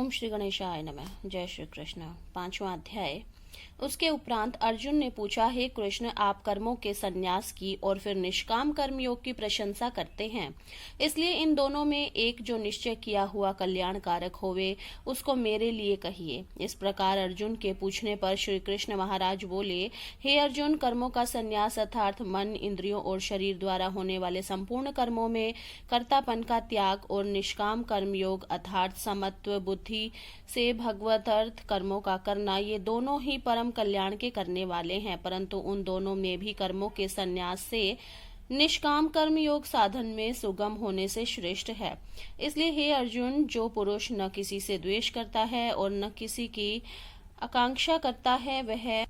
ओम श्री गणेशाय नमः। जय श्री कृष्ण। 5वां अध्याय। उसके उपरांत अर्जुन ने पूछा, हे कृष्ण, आप कर्मों के संन्यास की और फिर निष्काम कर्मयोग की प्रशंसा करते हैं, इसलिए इन दोनों में एक जो निश्चय किया हुआ कल्याणकारक होवे उसको मेरे लिए कहिए। इस प्रकार अर्जुन के पूछने पर श्री कृष्ण महाराज बोले, हे अर्जुन, कर्मों का संन्यास अर्थात मन, इंद्रियों और शरीर द्वारा होने वाले संपूर्ण कर्मों में कर्तापन का त्याग और निष्काम कर्मयोग अर्थात समत्व बुद्धि से भगवत अर्थ कर्मों का करना, ये दोनों ही परम कल्याण के करने वाले हैं। परंतु उन दोनों में भी कर्मों के संन्यास से निष्काम कर्म योग साधन में सुगम होने से श्रेष्ठ है। इसलिए हे अर्जुन, जो पुरुष न किसी से द्वेष करता है और न किसी की आकांक्षा करता है, वह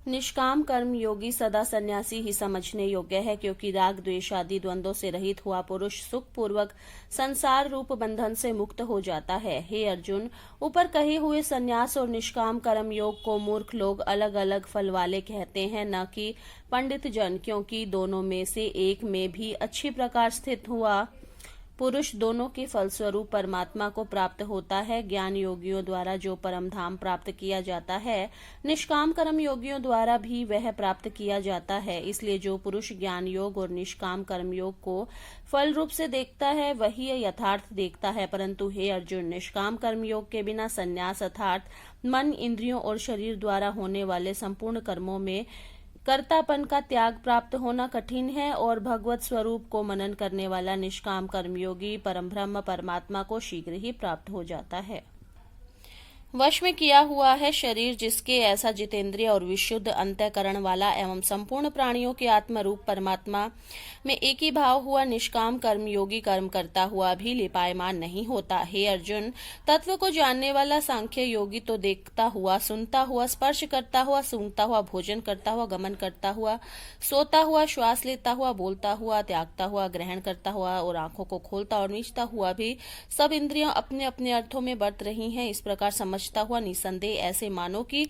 निष्काम कर्म योगी सदा सन्यासी ही समझने योग्य है, क्योंकि राग द्वेष आदि द्वंद्वों से रहित हुआ पुरुष सुख पूर्वक संसार रूप बंधन से मुक्त हो जाता है। हे अर्जुन, ऊपर कहे हुए सन्यास और निष्काम कर्म योग को मूर्ख लोग अलग अलग फल वाले कहते हैं, न कि पंडित जन, क्योंकि दोनों में से एक में भी अच्छी प्रकार स्थित हुआ पुरुष दोनों के फलस्वरूप परमात्मा को प्राप्त होता है। ज्ञान योगियों द्वारा जो परम धाम प्राप्त किया जाता है, निष्काम कर्म योगियों द्वारा भी वह प्राप्त किया जाता है। इसलिए जो पुरुष ज्ञान योग और निष्काम कर्म योग को फल रूप से देखता है, वही यथार्थ देखता है। परंतु हे अर्जुन, निष्काम कर्म योग के बिना संन्यास अर्थात मन, इंद्रियों और शरीर द्वारा होने वाले संपूर्ण कर्मों में कर्तापन का त्याग प्राप्त होना कठिन है, और भगवत स्वरूप को मनन करने वाला निष्काम कर्मयोगी परम ब्रह्म परमात्मा को शीघ्र ही प्राप्त हो जाता है। वश में किया हुआ है शरीर जिसके, ऐसा जितेंद्रिय और विशुद्ध अंतःकरण वाला एवं संपूर्ण प्राणियों के आत्म रूप परमात्मा में एक ही भाव हुआ निष्काम कर्म योगी कर्म करता हुआ भी लिपायमान नहीं होता। हे अर्जुन, तत्व को जानने वाला सांख्य योगी तो देखता हुआ, सुनता हुआ, स्पर्श करता हुआ, सूंघता हुआ, भोजन करता हुआ, गमन करता हुआ, सोता हुआ, श्वास लेता हुआ, बोलता हुआ, त्यागता हुआ, ग्रहण करता हुआ और आंखों को खोलता और मीचता हुआ भी सब इंद्रियां अपने अपने अर्थों में बरत रही हैं, इस प्रकार समझता हुआ निसंदेह ऐसे मानो कि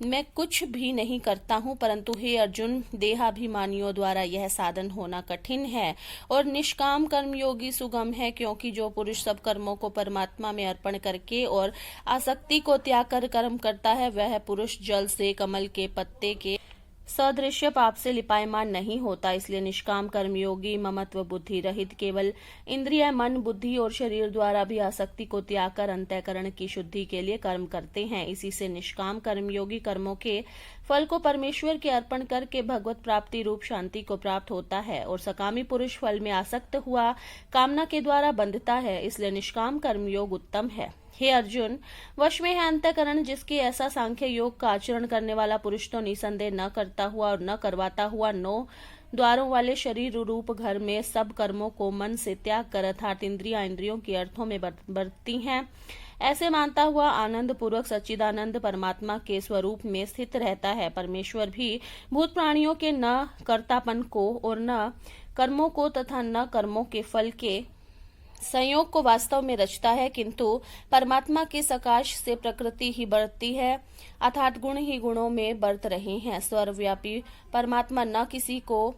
मैं कुछ भी नहीं करता हूँ। परंतु हे अर्जुन, देहाभिमानियों द्वारा यह साधन होना कठिन है और निष्काम कर्मयोगी सुगम है, क्योंकि जो पुरुष सब कर्मों को परमात्मा में अर्पण करके और आसक्ति को त्याग कर कर्म करता है, वह पुरुष जल से कमल के पत्ते के सदृश्य पाप से लिपायमान नहीं होता। इसलिए निष्काम कर्मयोगी ममत्व बुद्धि रहित केवल इंद्रिय, मन, बुद्धि और शरीर द्वारा भी आसक्ति को त्याग कर अंतःकरण की शुद्धि के लिए कर्म करते हैं। इसी से निष्काम कर्मयोगी कर्मों के फल को परमेश्वर के अर्पण करके भगवत प्राप्ति रूप शांति को प्राप्त होता है, और सकामी पुरुष फल में आसक्त हुआ कामना के द्वारा बंधता है। इसलिए निष्काम कर्मयोग उत्तम है। हे अर्जुन, वश में है अंतःकरण जिसके, ऐसा सांख्य योग का आचरण करने वाला पुरुष तो निसंदेह न करता हुआ और न करवाता हुआ 9 द्वारों वाले शरीर रूप घर में सब कर्मों को मन से त्याग कर अर्थात इंद्रियों के अर्थों में बरतती हैं, ऐसे मानता हुआ आनंद पूर्वक सच्चिदानंद परमात्मा के स्वरूप में स्थित रहता है। परमेश्वर भी भूत प्राणियों के न कर्तापन को और न कर्मों को तथा न कर्मों के फल के संयोग को वास्तव में रचता है, किंतु परमात्मा के सकाश से प्रकृति ही बरतती है, अर्थात गुण ही गुणों में बरत रहे हैं। सर्वव्यापी परमात्मा न किसी को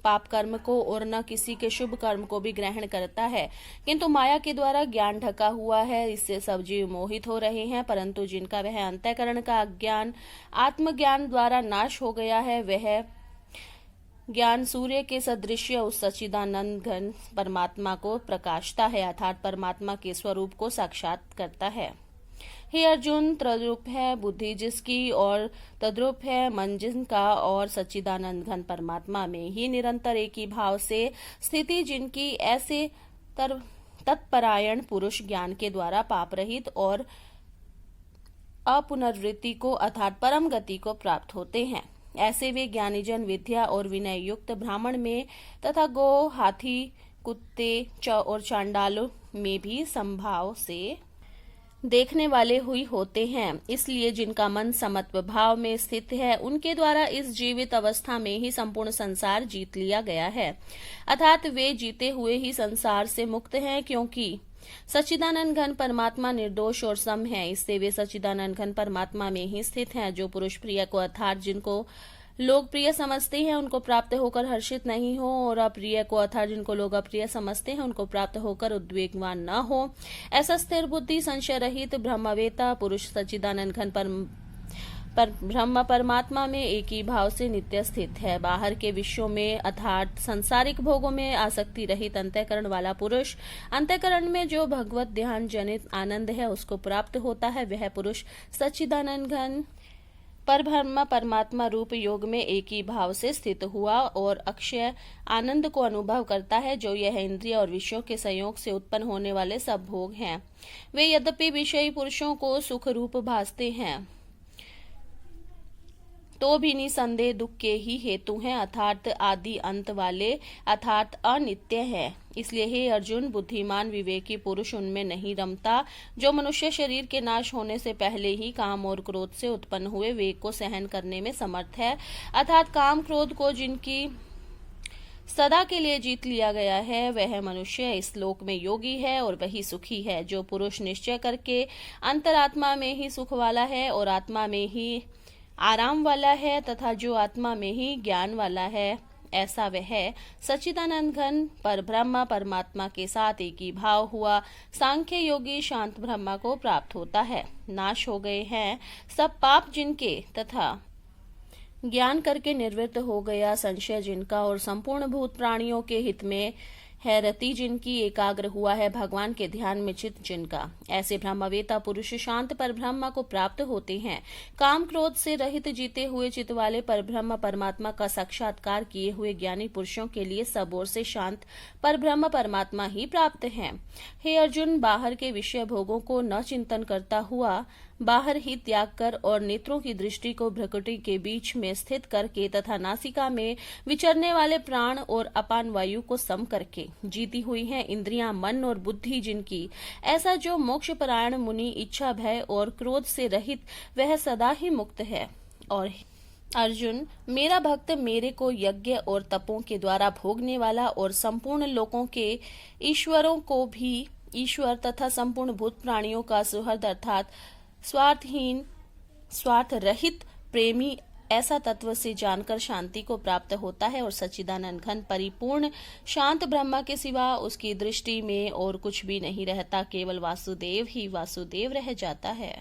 पाप कर्म को और न किसी के शुभ कर्म को भी ग्रहण करता है, किंतु माया के द्वारा ज्ञान ढका हुआ है, इससे सब जीव मोहित हो रहे हैं। परंतु जिनका वह अंतःकरण का अज्ञान आत्मज्ञान द्वारा नाश हो गया है, वह ज्ञान सूर्य के सदृश्य उस सच्चिदानंद घन परमात्मा को प्रकाशता है, अर्थात परमात्मा के स्वरूप को साक्षात करता है। हे अर्जुन, तद्रूप है बुद्धि जिसकी और तद्रूप है मन जिनका, और सच्चिदानंद घन परमात्मा में ही निरंतर एक ही भाव से स्थिति जिनकी, ऐसे तत्परायण पुरुष ज्ञान के द्वारा पाप रहित और अपुनर्वृत्ति को अर्थात परम गति को प्राप्त होते हैं। ऐसे वे ज्ञानीजन विद्या और विनय युक्त ब्राह्मण में तथा गो, हाथी, कुत्ते और चांडालों में भी संभाव से देखने वाले हुई होते हैं। इसलिए जिनका मन समत्व भाव में स्थित है, उनके द्वारा इस जीवित अवस्था में ही संपूर्ण संसार जीत लिया गया है, अर्थात वे जीते हुए ही संसार से मुक्त हैं, क्योंकि सच्चिदानंद घन परमात्मा निर्दोष और सम है। इससे वे सच्चिदानंद घन परमात्मा में ही स्थित हैं। जो पुरुष प्रिय को अर्थात जिनको लोग प्रिय समझते हैं उनको प्राप्त होकर हर्षित नहीं हो, और अप्रिय को अर्थात जिनको लोग अप्रिय समझते हैं उनको प्राप्त होकर उद्वेगवान न हो। ऐसा स्थिर बुद्धि, संशय रहित ब्रह्मवेता पुरुष सच्चिदानंद घन ब्रह्म परमात्मा में एक ही भाव से नित्य स्थित है। बाहर के विषयों में अर्थात सांसारिक भोगों में आसक्ति रहित अंतःकरण वाला पुरुष, अंतःकरण में जो भगवत ध्यान जनित आनंद है उसको प्राप्त होता है, वह पुरुष सच्चिदानंद घन परब्रह्म परमात्मा रूप योग में एक ही भाव से स्थित हुआ और अक्षय आनंद को अनुभव करता है, जो यह इंद्रिय और विषयों के संयोग से उत्पन्न होने वाले सब भोग हैं। वे यद्यपि विषयी पुरुषों को सुख रूप भासते हैं तो भी निसंदेह दुख के ही हेतु हैं, अर्थात आदि अंत वाले, अर्थात अनित्य है। इसलिए हे अर्जुन, बुद्धिमान विवेकी पुरुष उनमें नहीं रमता जो मनुष्य शरीर के नाश होने से पहले ही काम और क्रोध से उत्पन्न हुए वेग को सहन करने में समर्थ है, अर्थात काम क्रोध को जिनकी सदा के लिए जीत लिया गया है, वह मनुष्य इस लोक में योगी है और वही सुखी है। जो पुरुष निश्चय करके अंतरात्मा में ही सुख वाला है और आत्मा में ही आराम वाला है तथा जो आत्मा में ही ज्ञान वाला है, ऐसा वह सच्चिदानंद घन परब्रह्म परमात्मा के साथ एक ही भाव हुआ सांख्य योगी शांत ब्रह्मा को प्राप्त होता है। नाश हो गए हैं सब पाप जिनके, तथा ज्ञान करके निवृत्त हो गया संशय जिनका, और संपूर्ण भूत प्राणियों के हित में है रति जिनकी, एकाग्र हुआ है भगवान के ध्यान में चित्त जिनका, ऐसे ब्रह्मवेता पुरुष शांत परब्रह्म को प्राप्त होते हैं। काम क्रोध से रहित जीते हुए चित्त वाले परब्रह्म परमात्मा का साक्षात्कार किए हुए ज्ञानी पुरुषों के लिए सब ओर से शांत परब्रह्म परमात्मा ही प्राप्त है। हे अर्जुन, बाहर के विषय भोगों को न चिंतन करता हुआ बाहर ही त्याग कर और नेत्रों की दृष्टि को भ्रकुटी के बीच में स्थित करके तथा नासिका में विचरने वाले प्राण और अपान वायु को सम करके जीती हुई हैं इंद्रियां, मन और बुद्धि जिनकी, ऐसा जो मोक्ष परायण मुनि इच्छा भय और क्रोध से रहित वह सदा ही मुक्त है। और अर्जुन, मेरा भक्त मेरे को यज्ञ और तपों के द्वारा भोगने वाला और संपूर्ण लोकों के ईश्वरों को भी ईश्वर तथा संपूर्ण भूत प्राणियों का सुहृद अर्थात स्वार्थहीन स्वार्थ रहित प्रेमी ऐसा तत्व से जानकर शांति को प्राप्त होता है और सच्चिदानंद घन परिपूर्ण शांत ब्रह्मा के सिवा उसकी दृष्टि में और कुछ भी नहीं रहता, केवल वासुदेव ही वासुदेव रह जाता है।